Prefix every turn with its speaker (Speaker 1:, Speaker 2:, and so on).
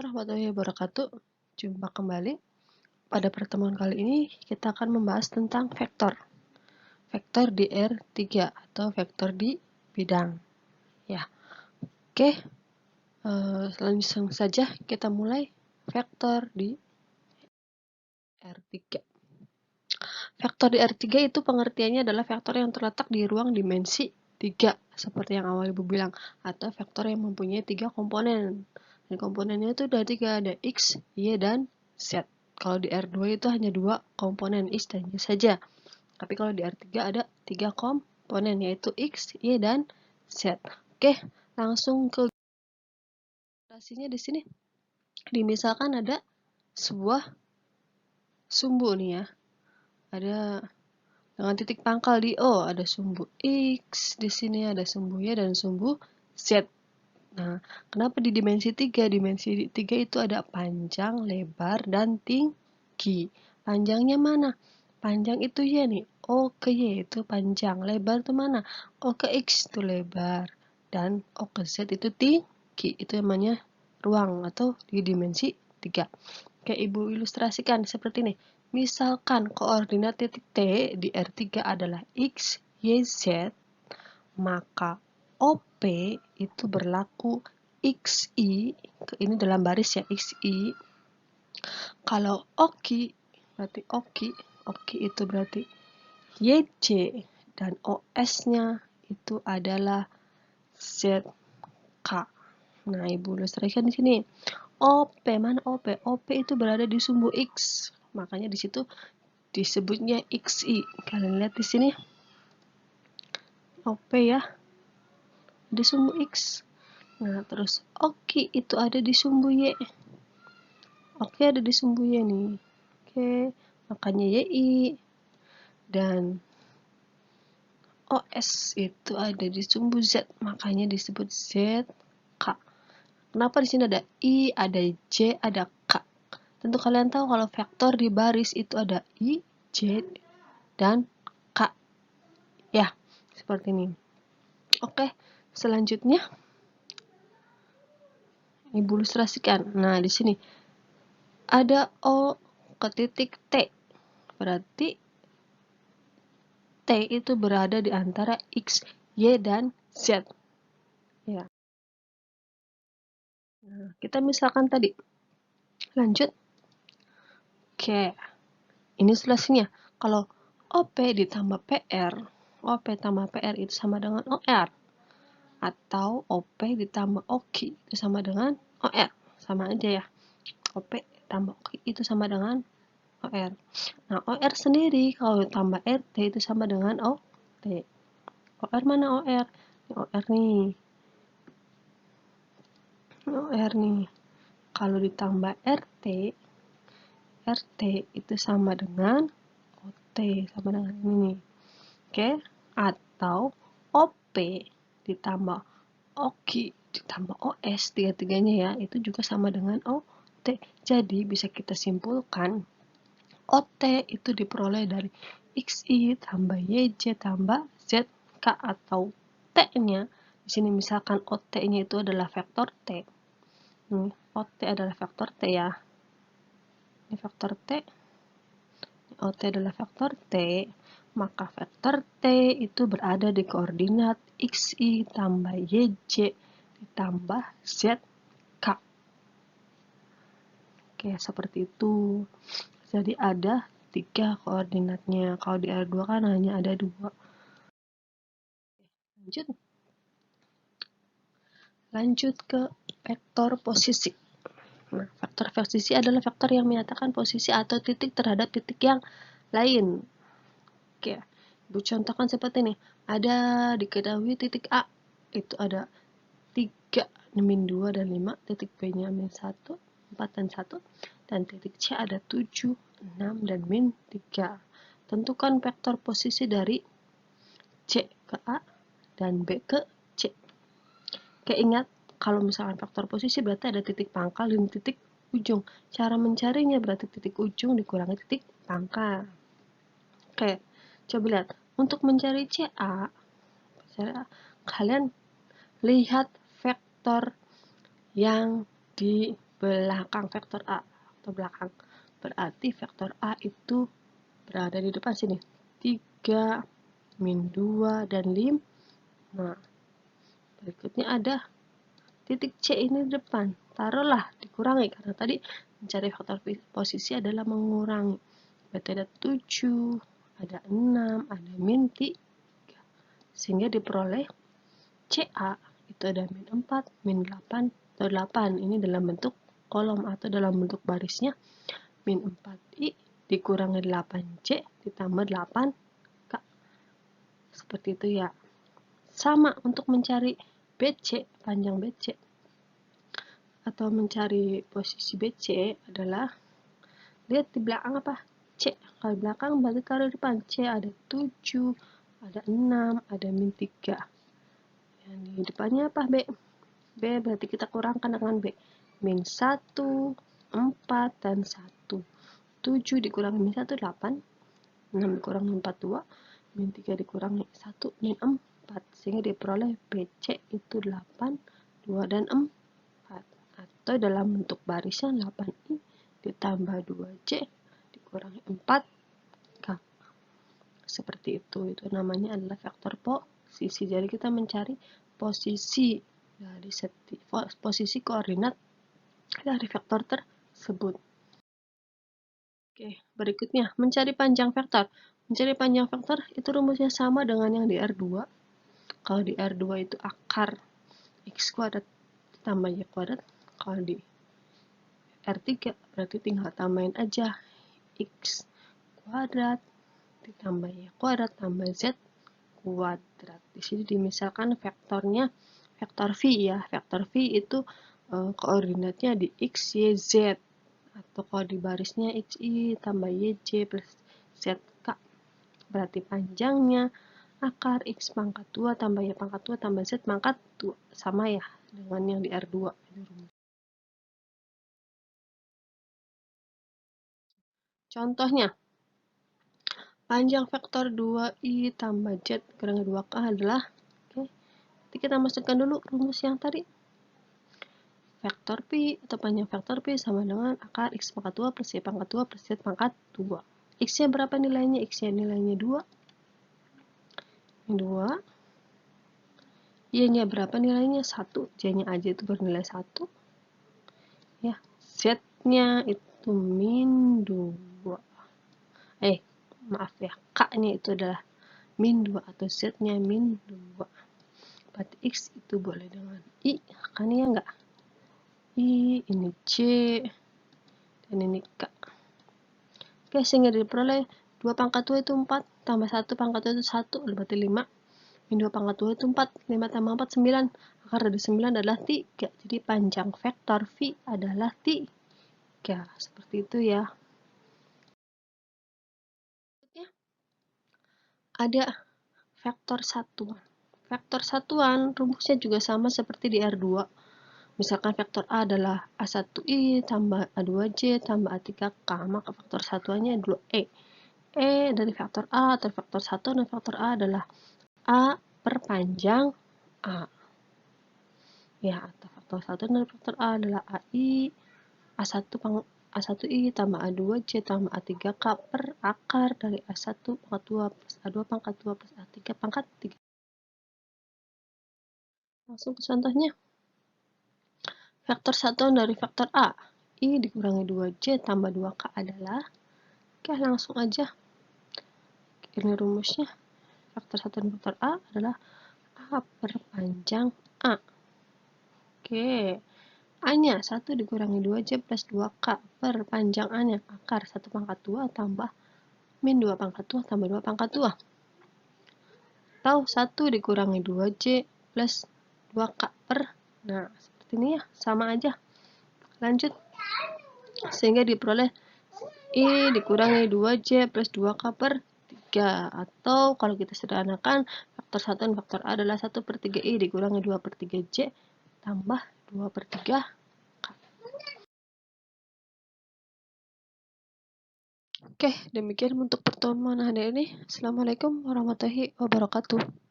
Speaker 1: warahmatullahi wabarakatuh. Jumpa kembali. Pada pertemuan kali ini kita akan membahas tentang vektor. Vektor di R3 atau vektor di bidang. Ya. Oke. Langsung saja kita mulai vektor di R3. Vektor di R3 itu pengertiannya adalah vektor yang terletak di ruang dimensi 3, seperti yang awal Ibu bilang, atau vektor yang mempunyai 3 komponen. Dan komponennya itu ada 3, ada X, Y, dan Z. Kalau di R2 itu hanya 2 komponen, X dan Y saja. Tapi kalau di R3 ada 3 komponen, yaitu X, Y, dan Z. Oke, langsung ke ilustrasinya di sini. Misalkan ada sebuah sumbu nih ya. Ada dengan titik pangkal di O, ada sumbu X, di sini ada sumbu Y dan sumbu Z. Nah, kenapa di dimensi 3? Dimensi 3 itu ada panjang, lebar, dan tinggi. Panjangnya mana? Panjang itu Y nih. O ke Y itu panjang. Lebar itu mana? O ke X itu lebar. Dan O ke Z itu tinggi. Itu namanya ruang atau di dimensi 3. Kayak Ibu ilustrasikan seperti ini. Misalkan koordinat titik T di R3 adalah X, Y, Z, maka OP itu berlaku XI, ini dalam baris ya, XI. Kalau OKI, berarti OKI itu berarti YJ, dan OS-nya itu adalah ZK. Nah, Ibu ilustrasikan di sini. OP, mana OP? OP itu berada di sumbu X. Makanya di situ disebutnya XI. Kalian lihat di sini. OP ya. Di sumbu X. Nah, terus Oki itu ada di sumbu Y. Oki ada di sumbu Y nih. Oke, makanya YI. Dan OS itu ada di sumbu Z, makanya disebut ZK. Kenapa di sini ada I, ada J, ada K? Tentu kalian tahu kalau vektor di baris itu ada I, J, dan K. Ya, seperti ini. Oke, selanjutnya Ibu ilustrasikan. Nah, di sini ada O ke titik T. Berarti T itu berada di antara X, Y, dan Z. Ya. Nah, kita misalkan tadi. Lanjut. Oke. Ini ilustrasinya. Kalau OP ditambah PR, OP tambah PR itu sama dengan OR. Atau OP ditambah OKI itu sama dengan OR. Sama aja ya. OP tambah OKI itu sama dengan OR. Nah, OR sendiri kalau tambah RT itu sama dengan OT. OR mana OR? OR nih. OR nih. Kalau ditambah RT itu sama dengan OT, sama dengan ini. Oke? Atau OP ditambah OKI ditambah OS, tiga-tiganya ya, itu juga sama dengan OT. Jadi bisa kita simpulkan OT itu diperoleh dari XI tambah YJ tambah ZK, atau T-nya. Di sini misalkan OT-nya itu adalah vektor T. OT adalah vektor T ya. Ini vektor T. OT adalah vektor T. Maka vektor T itu berada di koordinat XI tambah YJ ditambah ZK. Oke, seperti itu. Jadi ada 3 koordinatnya. Kalau di R2 kan hanya ada 2. Lanjut ke vektor posisi. Nah, vektor posisi adalah vektor yang menyatakan posisi atau titik terhadap titik yang lain. Oke, Ibu contohkan seperti ini. Ada diketahui titik A itu ada 3, min 2 dan 5, titik B-nya min 1, 4 dan 1, dan titik C ada 7, 6 dan min 3. Tentukan vektor posisi dari C ke A dan B ke C. Oke, ingat kalau misalkan vektor posisi berarti ada titik pangkal dan titik ujung. Cara mencarinya berarti titik ujung dikurangi titik pangkal. Oke, coba lihat. Untuk mencari CA, kalian lihat vektor yang di belakang vektor A atau belakang. Berarti vektor A itu berada di depan sini. 3, min 2, dan 5. Nah, berikutnya ada titik C ini di depan. Taruhlah dikurangi, karena tadi mencari faktor posisi adalah mengurangi. Berarti ada 7, ada 6, ada min 3. Sehingga diperoleh CA itu ada min 4, min 8, atau 8. Ini dalam bentuk kolom atau dalam bentuk barisnya. Min 4i dikurangi 8c ditambah 8k. Seperti itu ya. Sama untuk mencari BC, panjang BC. Atau mencari posisi BC adalah, lihat di belakang apa? C. Kalau belakang berarti taruh di depan. C ada 7, ada 6, ada min 3. Yang di depannya apa? B. B berarti kita kurangkan dengan B. Min 1, 4, dan 1. 7 dikurangi min 1, 8. 6 dikurangi 4, 2. Min 3 dikurangi 1, min 4. Sehingga diperoleh BC itu 8, 2, dan 4. Atau dalam bentuk barisnya 8i ditambah 2c dikurangi 4k. Seperti itu. Itu namanya adalah vektor posisi. Jadi kita mencari posisi dari posisi koordinat dari vektor tersebut. Oke, berikutnya mencari panjang vektor. Mencari panjang vektor itu rumusnya sama dengan yang di R2. Kalau di R2 itu akar X kuadrat tambah Y kuadrat. Kalau di R3 berarti tinggal tambahin aja X kuadrat ditambah Y kuadrat tambah Z kuadrat. Di sini dimisalkan vektornya vektor V ya. Vektor V itu koordinatnya di X, Y, Z. Atau kalau di barisnya XY tambah YJ plus ZK. Berarti panjangnya akar X pangkat 2 tambah Y pangkat 2 tambah Z pangkat 2. Sama ya dengan yang di R2. Contohnya, panjang vektor 2i tambah Z kurangi 2k adalah, jadi kita masukkan dulu rumus yang tadi. Vektor Pi atau panjang vektor Pi sama dengan akar X pangkat 2 plus Y pangkat 2 plus Z pangkat 2. X-nya berapa nilainya? X-nya nilainya 2. 2. Y-nya berapa nilainya? 1. J-nya aja itu bernilai 1. Ya, Z-nya itu min 2. Maaf ya, K-nya itu adalah min 2 atau Z-nya min 2. Berarti X itu boleh dengan I, kan ya enggak? I, ini J, dan ini K. Oke, sehingga diperoleh 2 pangkat 2 itu 4, tambah 1 pangkat 2 itu 1, berarti 5. Min 2 pangkat 2 itu 4, 5 tambah 4, 9. Akar dari 9 adalah 3. Jadi panjang vektor V adalah 3. Seperti itu ya. Ada vektor satuan. Vektor satuan rumusnya juga sama seperti di R2. Misalkan vektor A adalah A1i tambah A2j tambah A3k, maka vektor satuannya adalah E. E dari vektor A atau vektor satuan dan vektor A adalah A per panjang A. Ya, atau vektor satuan dari vektor A adalah AI A1i tambah A2j tambah A3k per akar dari A1 pangkat 2 plus A2 pangkat 2 plus A3 pangkat 3. Langsung ke contohnya. Vektor satuan dari vektor A, I dikurangi 2J tambah 2K adalah, oke langsung aja. Ini rumusnya. Vektor satuan vektor A adalah A per panjang A. Oke. A-nya 1 dikurangi 2J plus 2K per panjang A-nya. Akar 1 pangkat 2 tambah min 2 pangkat 2 tambah 2 pangkat 2. Atau 1 dikurangi 2J plus 2K per, nah seperti ini ya, sama aja. Lanjut. Sehingga diperoleh I dikurangi 2J plus 2K per 3. Atau kalau kita sederhanakan, vektor satuan vektor A adalah 1 per 3I dikurangi 2 per 3J tambah 2 per 3K. Oke, demikian untuk pertemuan hari ini. Assalamualaikum warahmatullahi wabarakatuh.